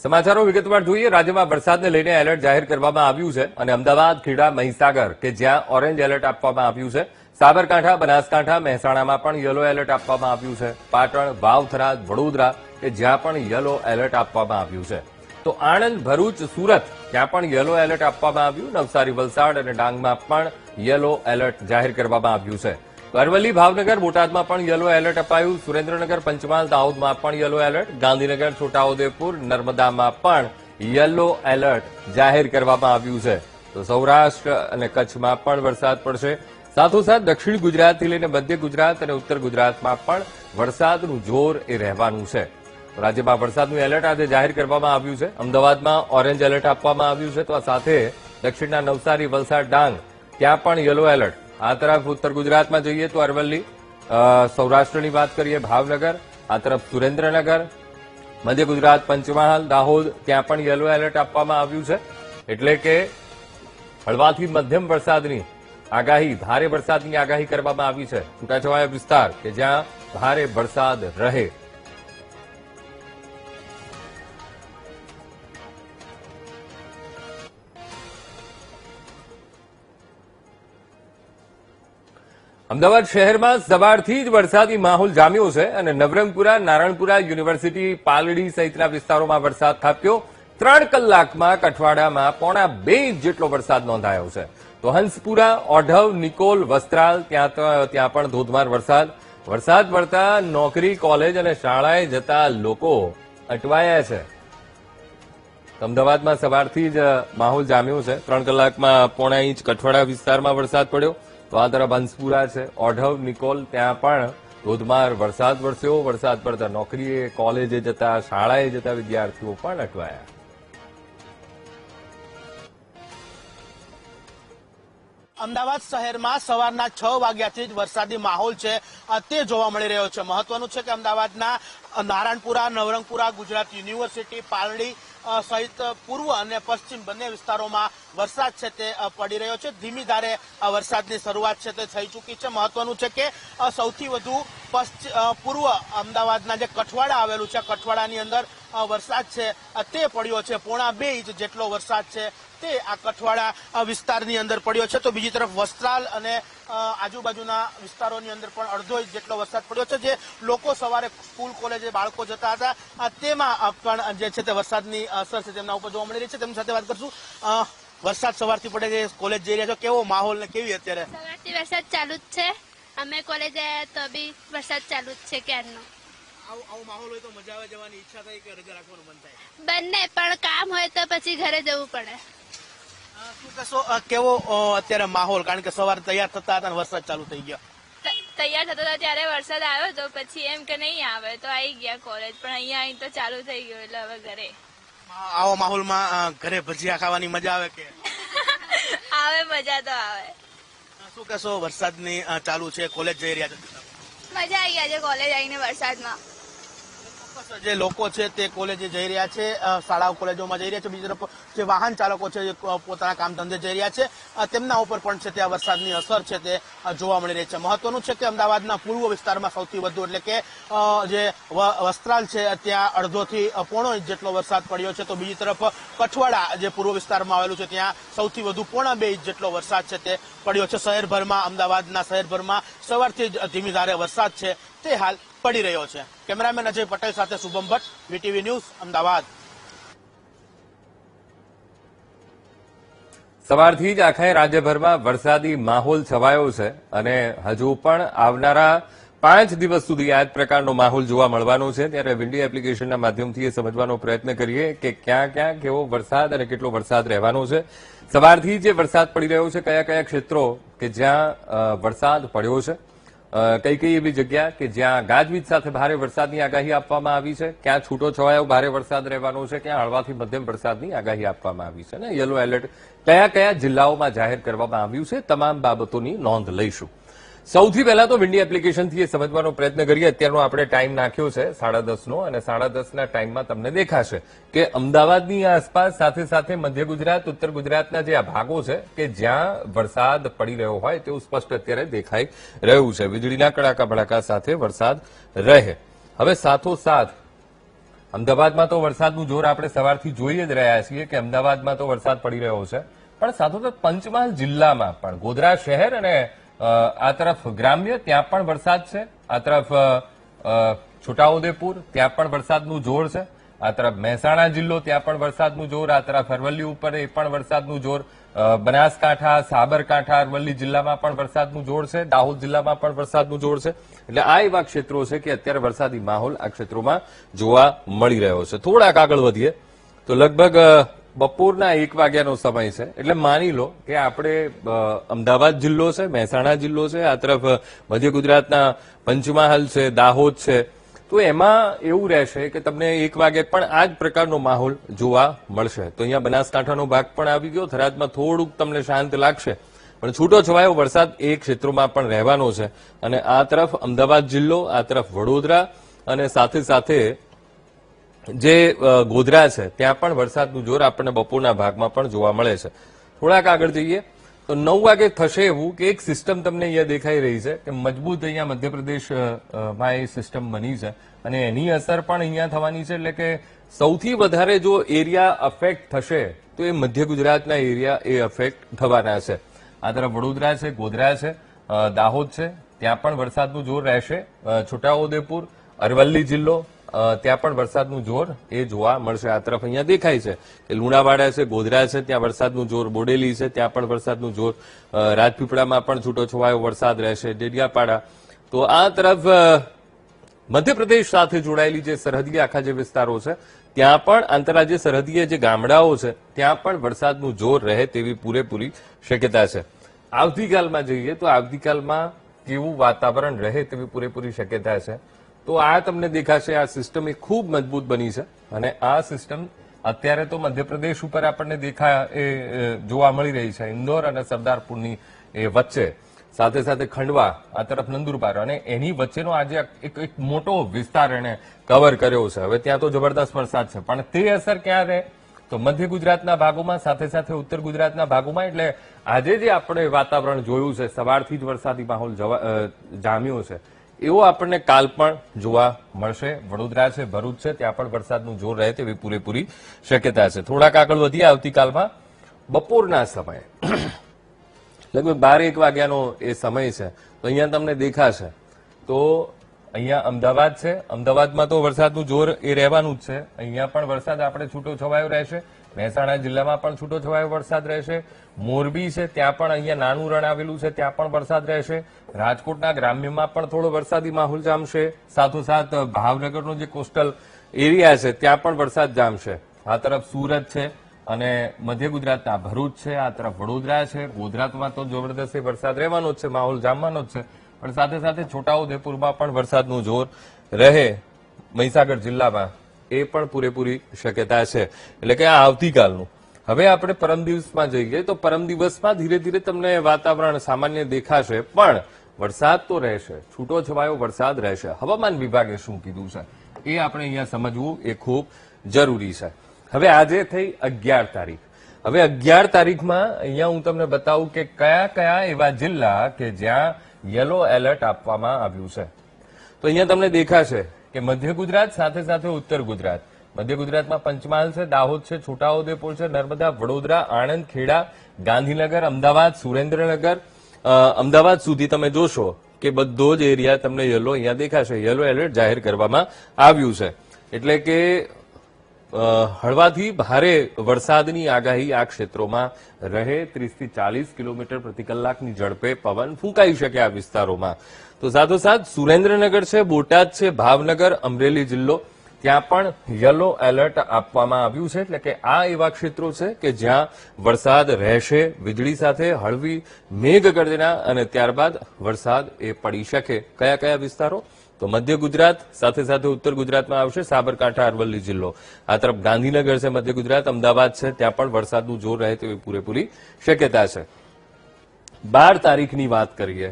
સમાચારો વિગતવાર જોઈએ। રાજ્યમાં વરસાદને લઈને એલર્ટ જાહેર કરવામાં આવ્યું છે અને અમદાવાદ, ખેડા, મહીસાગર કે જ્યાં ઓરેન્જ એલર્ટ આપવામાં આવ્યું છે, સાબરકાંઠા, બનાસકાંઠા, મહેસાણામાં પણ યલો એલર્ટ આપવામાં આવ્યું છે, પાટણ, વાવ, થરાદ, વડોદરા કે જ્યાં પણ યલો એલર્ટ આપવામાં આવ્યું છે, તો આણંદ, ભરૂચ, સુરત ત્યાં પણ યલો એલર્ટ આપવામાં આવ્યું, નવસારી, વલસાડ અને ડાંગમાં પણ યલો એલર્ટ જાહેર કરવામાં આવ્યું છે। અરવલ્લી, ભાવનગર, બોટાદમાં પણ યલો એલર્ટ અપાયું, સુરેન્દ્રનગર, પંચમહાલ, દાહોદમાં પણ યલો એલર્ટ, ગાંધીનગર, છોટાઉદેપુર, નર્મદામાં પણ યલો એલર્ટ જાહેર કરવામાં આવ્યું છે। તો સૌરાષ્ટ્ર અને કચ્છમાં પણ વરસાદ પડશે। સાથોસાથ દક્ષિણ ગુજરાતથી લઈને મધ્ય ગુજરાત અને ઉત્તર ગુજરાતમાં પણ વરસાદનું જોર એ રહેવાનું છે। રાજ્યમાં વરસાદનું એલર્ટ આજે જાહેર કરવામાં આવ્યું છે। અમદાવાદમાં ઓરેન્જ એલર્ટ આપવામાં આવ્યું છે, તો આ સાથે દક્ષિણના નવસારી, વલસાડ, ડાંગ ત્યાં પણ યલો એલર્ટ। આ તરફ ઉત્તર ગુજરાતમાં જઈએ તો અરવલ્લી, સૌરાષ્ટ્રની વાત કરીએ ભાવનગર, આ તરફ સુરેન્દ્રનગર, મધ્ય ગુજરાત, પંચમહાલ, દાહોદ ત્યાં પણ યલો એલર્ટ આપવામાં આવ્યું છે। એટલે કે હળવાથી મધ્યમ વરસાદની આગાહી, ભારે વરસાદની આગાહી કરવામાં આવી છે। છૂટાછવાયા વિસ્તાર કે જ્યાં ભારે વરસાદ રહે। અમદાવાદ શહેરમાં સવારથી જ વરસાદી માહોલ જામ્યો છે અને નવરંગપુરા, નારણપુરા, યુનિવર્સિટી, પાલડી સહિતના વિસ્તારોમાં વરસાદ ખાબક્યો। 3 કલાકમાં કઠવાડામાં 1.5 ઇંચ જેટલો વરસાદ નોંધાયો છે। તો હંસપુરા, ઓઢવ, નિકોલ, વસ્ત્રાલ ત્યાં પણ ધોધમાર વરસાદ પડતા નોકરી, કોલેજ અને શાળાએ જતા લોકો અટવાયા છે। અમદાવાદમાં સવારથી જ માહોલ જામ્યો છે। 3 કલાકમાં 1.5 ઇંચ કઠવાડા વિસ્તારમાં વરસાદ પડ્યો। તો આ તરફ હંસપુરા છે, ઓઢવ, નિકોલ ત્યાં પણ ધોધમાર વરસાદ વરસ્યો। વરસાદ પડતા નોકરીએ, કોલેજે જતા, શાળાએ જતા વિદ્યાર્થીઓ પણ અટવાયા। અમદાવાદ શહેરમાં સવારના 6 વાગ્યાથી જ વરસાદી માહોલ છે તે જોવા મળી રહ્યો છે। મહત્વનું છે કે અમદાવાદના નારણપુરા, નવરંગપુરા, ગુજરાત યુનિવર્સિટી, પાલડી સહિત પૂર્વ અને પશ્ચિમ બંને વિસ્તારોમાં વરસાદ છે તે પડી રહ્યો છે। ધીમી ધારે વરસાદની શરૂઆત છે તે થઈ ચૂકી છે। મહત્વનું છે કે સૌથી વધુ પૂર્વ અમદાવાદના જે કઠવાડા આવેલું છે, કઠવાડાની અંદર વરસાદ છે તે પડ્યો છે। 1.5 ઇંચ જેટલો વરસાદ છે તે આ કઠવાડા વિસ્તારની અંદર પડ્યો છે। તો બીજી તરફ વસ્ત્રાલ અને આજુબાજુના વિસ્તારોની અંદર પણ 1.5 ઇંચ જેટલો વરસાદ પડ્યો છે। જે લોકો સવારે સ્કૂલ, કોલેજે બાળકો જતા હતા તેમાં પણ જે છે તે વરસાદની અસર છે તેમના ઉપર જોવા મળી રહી છે। તેમની સાથે વાત કરશું। વરસાદ સવારથી પડે છે, કોલેજ જઈ રહ્યા છો, કેવો માહોલ ને કેવી અત્યારે? સવારથી વરસાદ ચાલુ જ છે। અમે કોલેજ આવ્યા તો બી વરસાદ ચાલુ જ છે ક્યારનો। આવો માહોલ હોય તો મજા આવે, જવાની ઈચ્છા થાય કે રજા રાખવાનું મન થાય? બંને, પણ કામ હોય તો પછી ઘરે જવું પડે। શું કહેશો, કેવો અત્યારે માહોલ? કારણ કે સવારે તૈયાર થતા હતા અને વરસાદ ચાલુ થઈ ગયો। તૈયાર થતો હતા ત્યારે વરસાદ આવ્યો તો પછી એમ કે નહીં આવે તો આવી ગયા કોલેજ, પણ અહીંયા અહીં તો ચાલુ થઈ ગયું એટલે હવે ઘરે। આવો માહોલમાં ઘરે ભજીયા ખાવાની મજા આવે કે? આવે, મજા તો આવે। શું કહેશો, વરસાદની ચાલુ છે, કોલેજ જઈ રહ્યા છો? મજા આવી આજે કોલેજ આવીને વરસાદમાં। જે લોકો છે તે કોલેજે જઈ રહ્યા છે, શાળાઓ કોલેજોમાં જઈ રહ્યા છે। બીજી તરફ જે વાહન ચાલકો છે જે પોતાના કામ ધંધે જઈ રહ્યા છે તેમના ઉપર પણ છે ત્યાં વરસાદની અસર છે તે જોવા મળી રહી છે। મહત્વનું છે કે અમદાવાદના પૂર્વ વિસ્તારમાં સૌથી વધુ એટલે કે જે વસ્ત્રાલ છે ત્યાં 1.5 થી 1.5 ઇંચ જેટલો વરસાદ પડ્યો છે। તો બીજી તરફ કઠવાડા જે પૂર્વ વિસ્તારમાં આવેલું છે ત્યાં સૌથી વધુ 1.5 ઇંચ જેટલો વરસાદ છે તે પડ્યો છે। શહેરભરમાં, અમદાવાદના શહેરભરમાં સવારથી જ ધીમી ધારે વરસાદ છે તે હાલ પડી રહ્યો છે। કેમેરામેન અજય પટેલ સાથે શુભમ ભટ્ટ, વીટીવી ન્યૂઝ, અમદાવાદ। સવારથી જ આખા રાજ્યભરમાં વરસાદી માહોલ છવાયો છે અને હજુ પણ આવનારા 5 દિવસ સુધી આ જ પ્રકારનો માહોલ જોવા મળવાનો છે। ત્યારે વિન્ડી એપ્લિકેશનના માધ્યમથી એ સમજવાનો પ્રયત્ન કરીએ કે ક્યાં ક્યાં કેવો વરસાદ અને કેટલો વરસાદ રહેવાનો છે। સવારથી જે વરસાદ પડી રહ્યો છે, કયા કયા ક્ષેત્રો કે જ્યાં વરસાદ પડ્યો છે, કઈ એવી જગ્યા કે જ્યાં ગાજવીજ સાથે ભારે વરસાદની આગાહી આપવામાં આવી છે, ક્યાં છૂટો છવાયો ભારે વરસાદ રહેવાનો છે, ક્યાં હળવાથી મધ્યમ વરસાદની આગાહી આપવામાં આવી છે અને યલો એલર્ટ કયા કયા જિલ્લાઓમાં જાહેર કરવામાં આવ્યું છે, તમામ બાબતોની નોંધ લઈશું। સૌથી પહેલા તો વિન્ડી એપ્લિકેશનથી એ સમજવાનો પ્રયત્ન કરીએ। અત્યારનો આપણે ટાઈમ નાખ્યો છે 10:30નો અને 10:30ના ટાઈમમાં તમને દેખાશે કે અમદાવાદની આસપાસ સાથે સાથે મધ્ય ગુજરાત, ઉત્તર ગુજરાતના જે આ ભાગો છે કે જ્યાં વરસાદ પડી રહ્યો હોય તેવું સ્પષ્ટ અત્યારે દેખાઈ રહ્યું છે। વીજળીના કડાકા ભડાકા સાથે વરસાદ રહે। હવે સાથોસાથ અમદાવાદમાં તો વરસાદનું જોર આપણે સવારથી જોઈ જ રહ્યા છીએ કે અમદાવાદમાં તો વરસાદ પડી રહ્યો છે, પણ સાથોસાથ પંચમહાલ જિલ્લામાં પણ ગોધરા શહેર અને આ તરફ ગ્રામ્ય ત્યાં પણ વરસાદ છે, આ તરફ છોટાઉદેપુર ત્યાં પણ વરસાદનું જોર છે, આ તરફ મહેસાણા જિલ્લો ત્યાં પણ વરસાદનું જોર, આ તરફ અરવલ્લી ઉપર એ પણ વરસાદનું જોર, બનાસકાંઠા, સાબરકાંઠા, અરવલ્લી જિલ્લામાં પણ વરસાદનું જોર છે, દાહોદ જિલ્લામાં પણ વરસાદનું જોર છે. એટલે આ એવા ક્ષેત્રો છે કે અત્યારે વરસાદી માહોલ આ ક્ષેત્રોમાં જોવા મળી રહ્યો છે. થોડાક આગળ વધીએ તો લગભગ બપોરના 1 વાગ્યાનો સમય છે. એટલે માની લો કે આપણે અમદાવાદ જિલ્લો છે, મહેસાણા જિલ્લો છે, આ તરફ મધ્ય ગુજરાતના પંચમહાલ છે, દાહોદ છે, તો એમાં એવું રહેશે કે તમને 1 વાગે પણ આ જ પ્રકારનો માહોલ જોવા મળશે. તો અહીંયા બનાસકાંઠાનો ભાગ પણ આવી ગયો, થરાદમાં થોડુંક તમને શાંત લાગશે, પણ છૂટો છવાયો વરસાદ એ ક્ષેત્રોમાં પણ રહેવાનો છે. અને આ તરફ અમદાવાદ જિલ્લો, આ તરફ વડોદરા અને સાથે સાથે જે ગોધરા છે ત્યાં પણ વરસાદનું જોર આપણને બપોરના ભાગમાં પણ જોવા મળે છે. થોડાક આગળ જઈએ તો 9 વાગે થશે એવું કે એક સિસ્ટમ તમને અહીંયા દેખાઈ રહી છે કે મજબૂત અહીંયા મધ્યપ્રદેશમાં એ સિસ્ટમ બની છે અને એની અસર પણ અહીંયા થવાની છે. એટલે કે સૌથી વધારે જો એરિયા અફેક્ટ થશે તો એ મધ્ય ગુજરાતના એરિયા એ અફેક્ટ થવાના છે. આ તરફ વડોદરા છે, ગોધરા છે, દાહોદ છે, ત્યાં પણ વરસાદનું જોર રહેશે. છોટાઉદેપુર, અરવલ્લી જિલ્લો, ત્યાં પણ વરસાદનું જોર એ જોવા મળશે. આ તરફ અહીંયા દેખાય છે કે લુણાવાડા છે, ગોધરા છે, ત્યાં વરસાદનું જોર, બોડેલી છે, ત્યાં પણ વરસાદનું જોર, રાજપીપળામાં પણ છૂટો છવાયો વરસાદ રહેશે, ડેડિયાપાડા. તો આ તરફ મધ્યપ્રદેશ સાથે જોડાયેલી જે સરહદી આખા જે વિસ્તારો છે ત્યાં પણ આંતરરાજ્ય સરહદીય જે ગામડાઓ છે ત્યાં પણ વરસાદનું જોર રહે તેવી પૂરેપૂરી શક્યતા છે. આવતીકાલમાં જઈએ તો આવતીકાલમાં કેવું વાતાવરણ રહે તેવી પૂરેપૂરી શક્યતા છે. તો આ તમને દેખાશે આ સિસ્ટમ એ ખૂબ મજબૂત બની છે અને આ સિસ્ટમ અત્યારે તો મધ્યપ્રદેશ ઉપર આપણને જોવા મળી રહી છે, ઇન્દોર અને સરદારપુરની એ વચ્ચે, સાથે સાથે ખંડવા, આ તરફ નંદુરબાર, અને એની વચ્ચેનો આજે એક મોટો વિસ્તાર એને કવર કર્યો છે. હવે ત્યાં તો જબરદસ્ત વરસાદ છે, પણ તે અસર ક્યાં રહે તો મધ્ય ગુજરાતના ભાગોમાં, સાથે સાથે ઉત્તર ગુજરાતના ભાગોમાં. એટલે આજે જે આપણે વાતાવરણ જોયું છે, સવારથી જ વરસાદી માહોલ જામ્યો છે, એવો આપણને કાલ પણ જોવા મળશે. વડોદરા છે, ભરૂચ છે, ત્યાં પણ વરસાદનું જોર રહે તેવી પૂરેપૂરી શક્યતા છે. થોડાક આગળ વધીએ આવતીકાલમાં બપોરના સમયે લગભગ 12-1 વાગ્યાનો એ સમય છે. તો અહીંયા તમને દેખાશે તો અહીંયા અમદાવાદ છે, અમદાવાદમાં તો વરસાદનું જોર એ રહેવાનું જ છે. અહીંયા પણ વરસાદ આપણે છૂટો છવાયો રહેશે. મહેસાણા જિલ્લામાં પણ છૂટો છવાયો વરસાદ રહેશે. મોરબી છે, ત્યાં પણ અહીંયા નાનું રણ આવેલું છે, ત્યાં પણ વરસાદ રહેશે. રાજકોટના ગ્રામ્યમાં પણ થોડો વરસાદી માહોલ જામશે. સાથોસાથ ભાવનગરનો જે કોસ્ટલ એરિયા છે ત્યાં પણ વરસાદ જામશે. આ તરફ સુરત છે અને મધ્ય ગુજરાતના ભરૂચ છે, આ તરફ વડોદરા છે, ગોધરામાં તો જબરદસ્ત વરસાદ રહેવાનો જ છે, માહોલ જામવાનો જ છે. પણ સાથે સાથે છોટાઉદેપુરમાં પણ વરસાદનું જોર રહે, મહીસાગર જિલ્લામાં એ પણ પૂરેપૂરી શક્યતા છે. એટલે કે આ આવતીકાલનું. હવે આપણે પરમ દિવસમાં જઈએ તો પરમ દિવસમાં ધીરે ધીરે તમને વાતાવરણ સામાન્ય દેખાશે, પણ વરસાદ તો રહેશે, છૂટો છવાયો વરસાદ રહેશે. હવામાન વિભાગે શું કીધું છે એ આપણે અહીંયા સમજવું એ ખૂબ જરૂરી છે. હવે આજે થઈ 11 તારીખ. હવે 11 તારીખમાં અહીંયા હું તમને બતાવું કે કયા કયા એવા જિલ્લા કે જ્યાં યલો એલર્ટ આપવામાં આવ્યું છે. તો અહીંયા તમને દેખાશે કે મધ્ય ગુજરાત સાથે સાથે ઉત્તર ગુજરાત. મધ્ય ગુજરાતમાં પંચમહાલ છે, દાહોદ છે, છોટાઉદેપુર છે, નર્મદા, વડોદરા, આણંદ, ખેડા, ગાંધીનગર, અમદાવાદ, સુરેન્દ્રનગર, અમદાવાદ સુધી તમે જોશો કે બધો જ એરિયા તમને યલો અહીંયા દેખાશે. યલો એલર્ટ જાહેર કરવામાં આવ્યું છે. એટલે કે હળવાથી ભારે વરસાદની આગાહી આ ક્ષેત્રોમાં રહે. 30 થી 40 કિલોમીટર પ્રતિ કલાકની ઝડપે પવન ફૂંકાઈ શકે આ વિસ્તારોમાં. તો સાથોસાથ સુરેન્દ્રનગર છે, બોટાદ છે, ભાવનગર, અમરેલી જિલ્લો, ત્યાં પણ યલો એલર્ટ આપવામાં આવ્યું છે. એટલે કે આ એવા ક્ષેત્રો છે કે જ્યાં વરસાદ રહેશે, વીજળી સાથે હળવી મેઘગર્જના અને ત્યારબાદ વરસાદ એ પડી શકે. કયા કયા વિસ્તારો? તો મધ્ય ગુજરાત સાથે સાથે ઉત્તર ગુજરાતમાં આવશે, સાબરકાંઠા, અરવલ્લી જિલ્લો, આ તરફ ગાંધીનગર છે, મધ્ય ગુજરાત, અમદાવાદ છે, ત્યાં પણ વરસાદનું જોર રહે તેવી પૂરેપૂરી શક્યતા છે. 12 તારીખની વાત કરીએ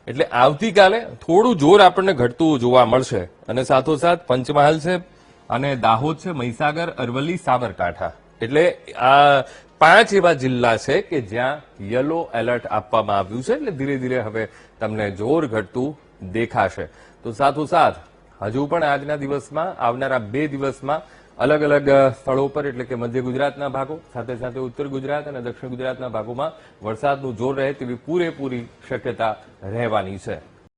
એટલે આવતીકાલે થોડું જોર આપણને ઘટતું જોવા મળશે અને સાથોસાથ પંચમહાલ છે અને દાહોદ છે, મહીસાગર, અરવલ્લી, સાબરકાંઠા. એટલે આ 5 એવા જિલ્લા છે કે જ્યાં યલો એલર્ટ આપવામાં આવ્યું છે. એટલે ધીરે ધીરે હવે તમને જોર ઘટતું દેખાશે. તો સાથોસાથ હજુ પણ આજના દિવસમાં આવનારા 2 દિવસમાં અલગ અલગ સ્થળો પર એટલે કે મધ્ય ગુજરાતના ભાગો સાથે સાથે ઉત્તર ગુજરાત અને દક્ષિણ ગુજરાતના ભાગોમાં વરસાદનું જોર રહે તેવી પૂરેપૂરી શક્યતા રહેવાની છે.